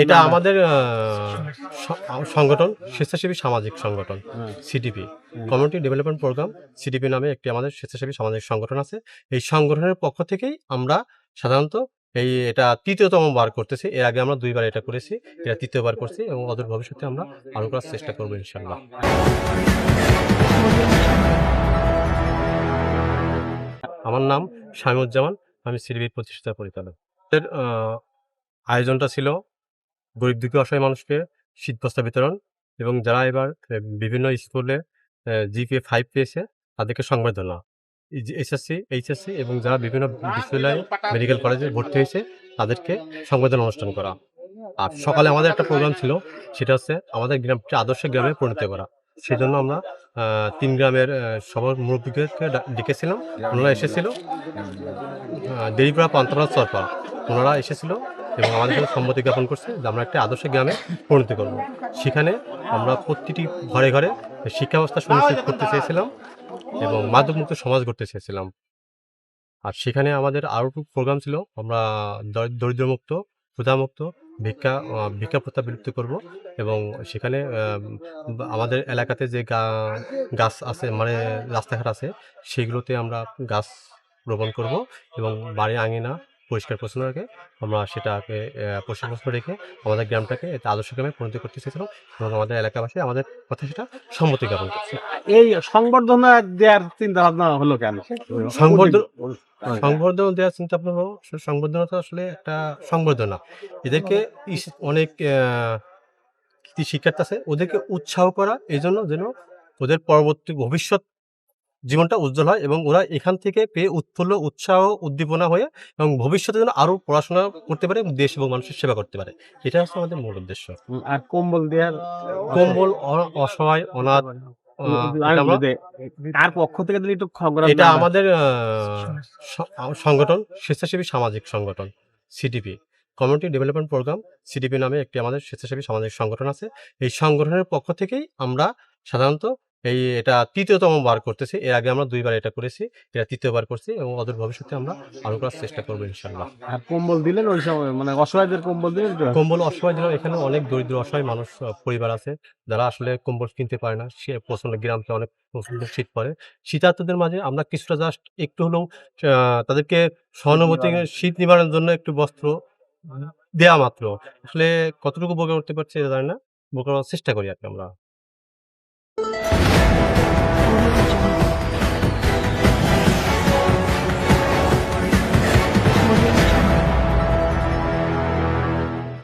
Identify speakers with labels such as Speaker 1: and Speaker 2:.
Speaker 1: এটা আমাদের সংগঠন, স্বেচ্ছাসেবী সামাজিক সংগঠন CDP, community development program CDP নামে একটি আমাদের স্বেচ্ছাসেবী সামাজিক সংগঠন আছে। এই সংগঠনের পক্ষ থেকেই আমরা সাধারণত এটা তৃতীয়তম বার করতেছি। এর আগে আমরা 2 বার এটা করেছি, এটা তৃতীয়বার করছি এবং অদূর ভবিষ্যতে আমরা আরো করার চেষ্টা করবো ইনশাল্লাহ। আমার নাম শামীমুজ্জামান, আমি সিডিপির প্রতিষ্ঠাতা পরিচালক। এর আয়োজনটা ছিল গরিব দুঃখী অসহায় মানুষকে শীতবস্ত্র বিতরণ এবং যারা এবার বিভিন্ন স্কুলে জিপিএ 5 পেয়েছে তাদেরকে সংবর্ধনা, এসএসসি, এইচএসসি এবং যারা বিভিন্ন বিশ্ববিদ্যালয়ে মেডিকেল কলেজে ভর্তি হয়েছে তাদেরকে সংবর্ধনা অনুষ্ঠান করা। আর সকালে আমাদের একটা প্রোগ্রাম ছিল, সেটা হচ্ছে আমাদের গ্রামটি আদর্শ গ্রামে পরিণত করা। সেজন্য আমরা 3 গ্রামের সবার মুরব্বীদেরকে ডেকেছিলাম। ওনারা এসেছিল, দেরিপাড়া, পান্তাপাড়া, চরপাড়া, ওনারা এসেছিল এবং আমাদের সাথে সম্মতি জ্ঞাপন করছে যে আমরা একটা আদর্শ গ্রামে পরিণত করব। সেখানে আমরা প্রতিটি ঘরে ঘরে শিক্ষা ব্যবস্থা সুনিশ্চিত করতে চেয়েছিলাম এবং মাদকমুক্ত সমাজ গড়তে চেয়েছিলাম। আর সেখানে আমাদের আরও প্রোগ্রাম ছিল, আমরা দরিদ্রমুক্ত, ক্ষুধামুক্ত, ভিক্ষা প্রথা বিলুপ্ত করব এবং সেখানে আমাদের এলাকাতে যে গাছ আছে, মানে রাস্তাঘাট আছে, সেগুলোতে আমরা গাছ রোপণ করব এবং বাড়ি আঙিনা পরিষ্কার পরিচ্ছন্ন রেখে আমরা সেটাকে পরিষ্কার রেখে আমাদের গ্রামটাকে আদর্শ গ্রামে পরিণত করতে চেয়েছিলাম এবং আমাদের এলাকাবাসী আমাদের কথা সেটা সম্মতি জ্ঞাপন করছে।
Speaker 2: এই সংবর্ধনা দেওয়ার চিন্তা ভাবনা হলো কেন?
Speaker 1: সংবর্ধনা দেওয়ার চিন্তা ভাবনা হলো, সংবর্ধনা তো আসলে একটা সংবর্ধনা, এদেরকে অনেক শিক্ষার্থী আছে, ওদেরকে উৎসাহ করা, এই জন্য যেন ওদের পরবর্তী ভবিষ্যৎ জীবনটা উজ্জ্বল হয় এবং ওরা এখান থেকে পেয়ে উৎফুল্ল, উৎসাহ, উদ্দীপনা হয়ে এবং ভবিষ্যতে যেন আরো পড়াশোনা করতে পারে, দেশ এবং মানুষের সেবা করতে পারে। এটা হচ্ছে আমাদের মূল উদ্দেশ্য।
Speaker 2: আর কম্বল দেওয়ার,
Speaker 1: কম্বল অসহায়, অনাথ,
Speaker 2: তার পক্ষ থেকে যদি একটু খবর,
Speaker 1: এটা আমাদের সংগঠন, স্বেচ্ছাসেবী সামাজিক সংগঠন CDP, community development program CDP নামে একটি আমাদের স্বেচ্ছাসেবী সামাজিক সংগঠন আছে। এই সংগঠনের পক্ষ থেকেই আমরা সাধারণত এটা তৃতীয়তম বার করতেছি। এর আগে আমরা 2 বার এটা করেছি, এটা তৃতীয়বার করছি এবং অদূর ভবিষ্যতে আমরা আরো করার চেষ্টা করবো ইনশাল্লাহ।
Speaker 2: আর কম্বল দিলেন ওই সময়, মানে অসহায়দের কম্বল দিলেন?
Speaker 1: কম্বল অসহায় দিলাম। এখানে অনেক দরিদ্র অসহায় মানুষ, পরিবার আছে যারা আসলে কম্বল কিনতে পারে না। সে প্রচন্ড গ্রামকে অনেক প্রচন্ড শীত পড়ে। শীতার্তদের মাঝে আমরা কিছুটা জাস্ট একটু হলেও তাদেরকে সহানুভূতি, শীত নিবারণের জন্য একটু বস্ত্র দেয়া মাত্র। আসলে কতটুকু উপকার করতে পারছি জানি না, উপকার করার চেষ্টা করি আর কি আমরা।